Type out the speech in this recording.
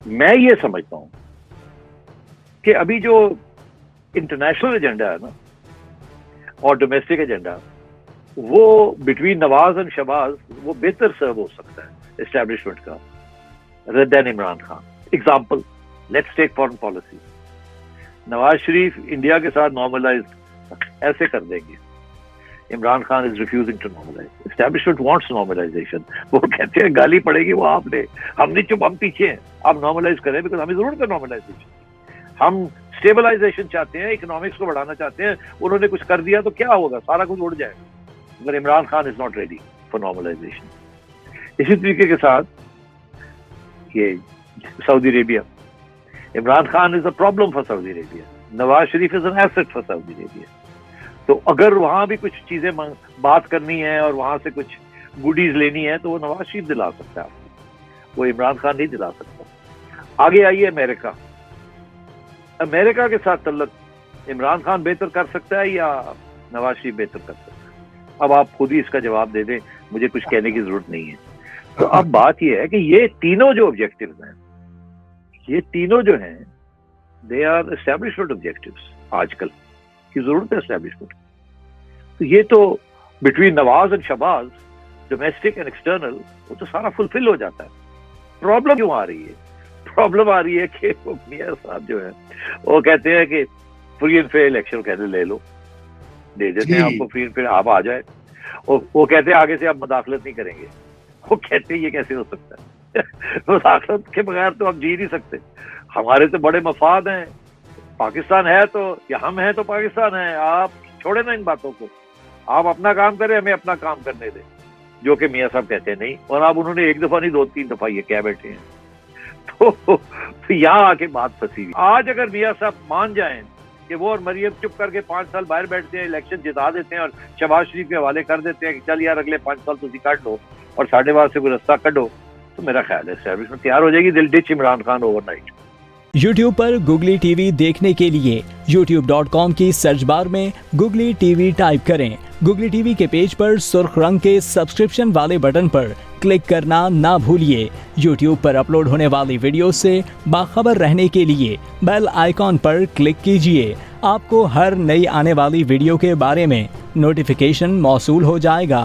मैं ये समझता हूं कि अभी जो इंटरनेशनल एजेंडा है ना और डोमेस्टिक एजेंडा, वो बिटवीन नवाज एंड शहबाज वो बेहतर सर्व हो सकता है एस्टेब्लिशमेंट का rather than Imran Khan. Example, let's take foreign policy. Nawaz Sharif India के साथ नॉर्मलाइज ऐसे कर देंगे. Imran Khan is refusing to normalise. Establishment wants normalisation. वो कहते हैं गाली पड़ेगी वो आपने, हम नहीं चुप, हम पीछे हैं, आप नॉर्मलाइज करें बिकॉज हमें जरूरत है नॉर्मलाइजेशन. हम स्टेबलाइजेशन चाहते हैं, इकोनॉमिक्स को बढ़ाना चाहते हैं. उन्होंने कुछ कर दिया तो क्या होगा, सारा कुछ उड़ जाएगा. मगर Imran Khan is not ready for normalisation. इसी तरीके के साथ ये Saudi Arabia, Imran Khan is a problem for Saudi Arabia. Nawaz Sharif is an asset for Saudi Arabia. तो अगर वहां भी कुछ चीजें बात करनी है और वहां से कुछ गुडीज लेनी है तो वो नवाज शरीफ दिला सकता है आपको, वो इमरान खान नहीं दिला सकता. आगे आइए अमेरिका. अमेरिका के साथ तल्लुक इमरान खान बेहतर कर सकता है या नवाज शरीफ बेहतर कर सकता है? अब आप खुद ही इसका जवाब दे दें, मुझे कुछ कहने की जरूरत नहीं है. तो अब बात यह है कि ये तीनों जो ऑब्जेक्टिव्स हैं, ये तीनों जो हैं दे आर एस्टैब्लिशमेंट ऑब्जेक्टिव्स. आजकल की जरूरत है एस्टैब्लिशमेंट. तो ये तो between Nawaz and Shahbaz, domestic and external, वो तो सारा फुलफिल हो जाता है. प्रॉब्लम क्यों आ रही है? प्रॉब्लम आ रही है कि वो मियां साहब जो है वो कहते हैं कि फ्री एंड फेयर इलेक्शन कहते ले लो, दे देते हैं आपको फ्री एंड फेयर, आप आ जाए. वो कहते हैं आगे से आप मदाखलत नहीं करेंगे. वो कहते हैं ये कैसे हो सकता है? मदाखलत के बगैर तो हम जी नहीं सकते. हमारे तो बड़े मफाद हैं. पाकिस्तान है तो, या हम हैं तो पाकिस्तान है. आप छोड़े ना इन बातों को, आप अपना काम करें, हमें अपना काम करने दें, जो कि मियां साहब कहते नहीं. और आप उन्होंने एक दफा नहीं 2-3 दफा ये कह बैठे हैं. तो यहाँ आके बात फंसी हुई. आज अगर मियां साहब मान जाएं कि वो और मरियम चुप करके 5 साल बाहर बैठते हैं, इलेक्शन जिता देते हैं और शहबाज शरीफ के हवाले कर देते हैं कि चल यार अगले 5 साल तुम काट लो और साढ़े बार से कोई रास्ता कटो, तो मेरा ख्याल है एस्टैब्लिशमेंट तैयार हो जाएगी. दिल ditch Imran Khan overnight. YouTube पर गूगली टीवी देखने के लिए youtube.com की सर्च बार में गूगली टीवी टाइप करें. गूगली टीवी के पेज पर सुर्ख रंग के सब्सक्रिप्शन वाले बटन पर क्लिक करना ना भूलिए. YouTube पर अपलोड होने वाली वीडियो से बाखबर रहने के लिए बेल आइकॉन पर क्लिक कीजिए. आपको हर नई आने वाली वीडियो के बारे में नोटिफिकेशन मौसूल हो जाएगा.